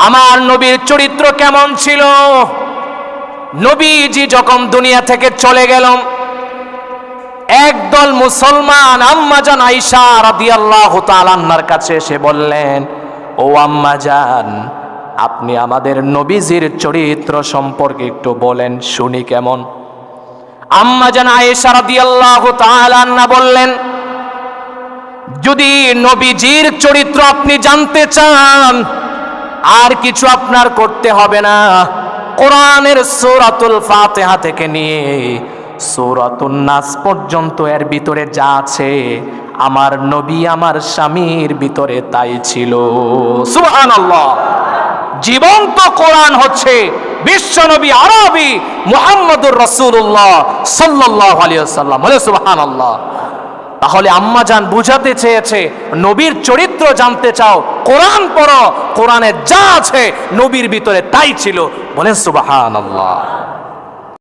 আমার নবীর চরিত্র কেমন ছিল? নবীজি যখন দুনিয়া থেকে চলে গেল, একদল মুসলমান আম্মাজান আয়েশা রাদিয়াল্লাহু তাআলা আনহার কাছে এসে বললেন, ও আম্মাজান, আপনি আমাদের নবীজির চরিত্র সম্পর্কে একটু বলেন, শুনি কেমন। আম্মাজান আয়েশা রাদিয়াল্লাহু তাআলা আনহা বললেন, যদি নবীজির চরিত্র আপনি জানতে চান, আর কিছু আপনার করতে হবে না। কোরআনের সূরাতুল ফাতিহা থেকে নিয়ে সূরাতুন নাস পর্যন্ত এর ভিতরে যা আছে, আমার নবী আমার স্বামীর ভিতরে তাই ছিল। সুবহানাল্লাহ। জীবন্ত কোরআন হচ্ছে বিশ্বনবী আরবি মুহাম্মদুর রাসূলুল্লাহ সাল্লাল্লাহু আলাইহি ওয়াসাল্লাম। বলে সুবহানাল্লাহ। তাহলে আম্মাজান বুঝাতে চেয়েছে, নবীর চরিত্র জানতে চাও, কোরআন পড়ো, কোরআনে যা আছে নবীর ভিতরে তাই ছিল। বলেন সুবহানাল্লাহ।